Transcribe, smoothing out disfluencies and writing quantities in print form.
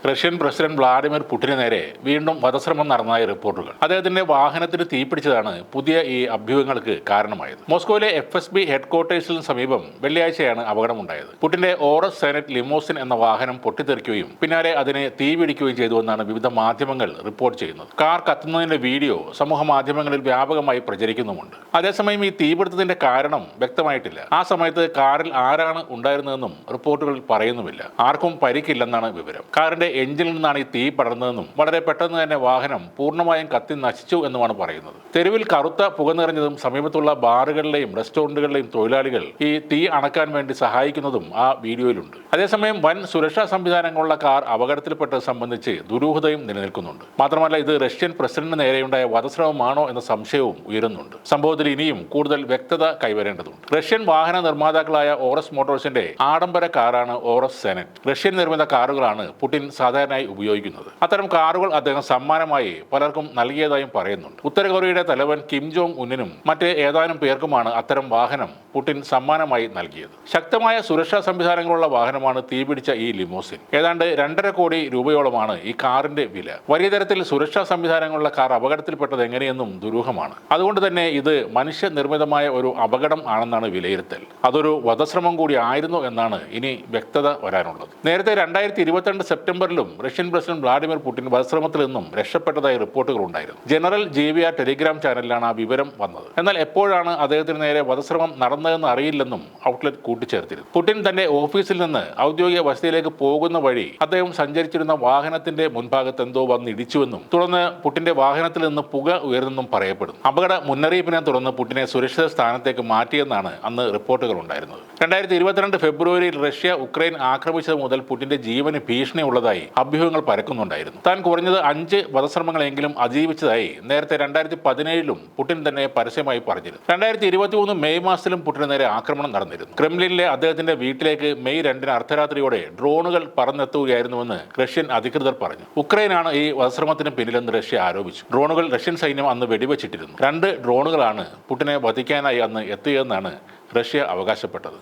Russian president Vladimir പുടിന് നേരെ വീണ്ടും വധശ്രമം നടന്നതായി റിപ്പോർട്ടുകൾ. അദ്ദേഹത്തിന്റെ വാഹനത്തിന് തീപിടിച്ചതാണ് പുതിയ ഈ അഭ്യൂഹങ്ങൾക്ക് കാരണമായത്. മോസ്കോയിലെ FSB ഹെഡ്ക്വാർട്ടേഴ്സിന് സമീപം വെള്ളിയാഴ്ചയാണ് അപകടമുണ്ടായത്. പുടിന്റെ ഓറസ് സെനറ്റ് ലിമോസിൻ എന്ന വാഹനം പൊട്ടിത്തെറിക്കുകയും പിന്നാലെ അതിനെ തീപിടിക്കുകയും ചെയ്തുവെന്നാണ് വിവിധ മാധ്യമങ്ങൾ റിപ്പോർട്ട് ചെയ്യുന്നത്. കാർ കത്തുന്നതിന്റെ വീഡിയോ സമൂഹ മാധ്യമങ്ങളിൽ വ്യാപകമായി പ്രചരിക്കുന്നുമുണ്ട്. അതേസമയം ഈ തീപിടുത്തത്തിന്റെ കാരണം വ്യക്തമായിട്ടില്ല. ആ സമയത്ത് കാറിൽ ആരാണ് ഉണ്ടായിരുന്നതെന്നും റിപ്പോർട്ടുകൾ പറയുന്നുമില്ല. ആർക്കും പരിക്കില്ലെന്നാണ് വിവരം. കാറിന്റെ എഞ്ചിനിൽ നിന്നാണ് ഈ തീ പടർന്നതെന്നും വളരെ പെട്ടെന്ന് തന്നെ വാഹനം പൂർണ്ണമായും കത്തി നശിച്ചു എന്നുമാണ് പറയുന്നത്. തെരുവിൽ കറുത്ത പുക നിറഞ്ഞതും സമീപത്തുള്ള ബാറുകളിലെയും റെസ്റ്റോറന്റുകളിലെയും തൊഴിലാളികൾ ഈ തീ അണക്കാൻ വേണ്ടി സഹായിക്കുന്നതും ആ വീഡിയോയിലുണ്ട്. അതേസമയം വൻ സുരക്ഷാ സംവിധാനങ്ങളുള്ള കാർ അപകടത്തിൽപ്പെട്ടത് സംബന്ധിച്ച് ദുരൂഹതയും നിലനിൽക്കുന്നുണ്ട്. മാത്രമല്ല ഇത് റഷ്യൻ പ്രസിഡന്റിന് നേരെയുണ്ടായ വധശ്രമമാണോ എന്ന സംശയവും ഉയരുന്നുണ്ട്. സംഭവത്തിൽ ഇനിയും കൂടുതൽ വ്യക്തത കൈവരേണ്ടതുണ്ട്. റഷ്യൻ വാഹന നിർമ്മാതാക്കളായ ഓറസ് മോട്ടോഴ്സിന്റെ ആഡംബര കാറാണ് ഓറസ് സെനറ്റ്. റഷ്യൻ നിർമ്മിത കാറുകളാണ് പുടിൻ സാധാരണയായി ഉപയോഗിക്കുന്നത്. അത്തരം കാറുകൾ അദ്ദേഹം സമ്മാനമായി പലർക്കും നൽകിയതായും പറയുന്നുണ്ട്. ഉത്തര കൊറിയയുടെ തലവൻ കിം ജോങ് ഉന്നിനും മറ്റ് ഏതാനും പേർക്കുമാണ് അത്തരം വാഹനം പുടിൻ സമ്മാനമായി നൽകിയത്. ശക്തമായ സുരക്ഷാ സംവിധാനങ്ങളുള്ള വാഹനമാണ് തീപിടിച്ച ഈ ലിമോസിൻ. ഏതാണ്ട് 2.5 കോടി രൂപയോളമാണ് ഈ കാറിന്റെ വില. വലിയ തരത്തിൽ സുരക്ഷാ സംവിധാനങ്ങളുള്ള കാർ അപകടത്തിൽപ്പെട്ടത് എങ്ങനെയെന്നും ദുരൂഹമാണ്. അതുകൊണ്ട് തന്നെ ഇത് മനുഷ്യനിർമ്മിതമായ ഒരു അപകടം ആണെന്നാണ് വിലയിരുത്തൽ. അതൊരു വധശ്രമം കൂടി ആയിരുന്നു എന്നാണ് ഇനി വ്യക്തത വരാനുള്ളത്. നേരത്തെ 2022 സെപ്റ്റംബറിലും റഷ്യൻ പ്രസിഡന്റ് വ്ളാഡിമിർ പുടിൻ വധശ്രമത്തിൽ നിന്നും രക്ഷപ്പെട്ടതായി റിപ്പോർട്ടുകൾ ഉണ്ടായിരുന്നു. ജനറൽ ജേവിയ ടെലിഗ്രാം ചാനലിലാണ് ആ വിവരം വന്നത്. എന്നാൽ എപ്പോഴാണ് അദ്ദേഹത്തിന് നേരെ വധശ്രമം നടന്നതെന്ന് അറിയില്ലെന്നും ഔട്ട്ലെറ്റ് കൂട്ടിച്ചേർത്തിരുന്നു. പുടിൻ തന്റെ ഓഫീസിൽ നിന്ന് ഔദ്യോഗിക വസതിയിലേക്ക് പോകുന്ന വഴി അദ്ദേഹം സഞ്ചരിച്ചിരുന്ന വാഹനത്തിന്റെ മുൻഭാഗത്ത് എന്തോ വന്ന് ഇടിച്ചുവെന്നും തുടർന്ന് പുടിന്റെ വാഹനത്തിൽ നിന്ന് പുക ഉയർന്നെന്നും പറയപ്പെടുന്നു. അപകട മുന്നറിയിപ്പിനെ തുടർന്ന് പുടിനെ സുരക്ഷിത സ്ഥാനത്തേക്ക് മാറ്റിയെന്നാണ് അന്ന് റിപ്പോർട്ടുകൾ ഉണ്ടായിരുന്നത്. 2022 ഫെബ്രുവരിയിൽ റഷ്യ ഉക്രൈൻ ആക്രമിച്ചത് മുതൽ പുടിന്റെ ജീവന് ഭീഷണിയുള്ളതായി അഭ്യൂഹങ്ങൾ പരക്കുന്നുണ്ടായിരുന്നു. താൻ കുറഞ്ഞത് 5 വധശ്രമങ്ങളെങ്കിലും അതിജീവിച്ചതായി നേരത്തെ 2017 പുടിൻ തന്നെ പരസ്യമായി പറഞ്ഞിരുന്നു. 2023 മെയ് മാസത്തിലും പുടിന് നേരെ ആക്രമണം നടന്നിരുന്നു. ക്രെംലിനിലെ അദ്ദേഹത്തിന്റെ വീട്ടിലേക്ക് മെയ് 2 അർദ്ധരാത്രിയോടെ ഡ്രോണുകൾ പറന്നെത്തുകയായിരുന്നുവെന്ന് റഷ്യൻ അധികൃതർ പറഞ്ഞു. ഉക്രൈനാണ് ഈ വധശ്രമത്തിന് പിന്നിലെന്ന് റഷ്യ ആരോപിച്ചു. ഡ്രോണുകൾ റഷ്യൻ സൈന്യം അന്ന് വെടിവെച്ചിട്ടിരുന്നു. 2 ഡ്രോണുകളാണ് പുടിനെ വധിക്കാനായി അന്ന് എത്തിയതെന്നാണ് റഷ്യ അവകാശപ്പെട്ടത്.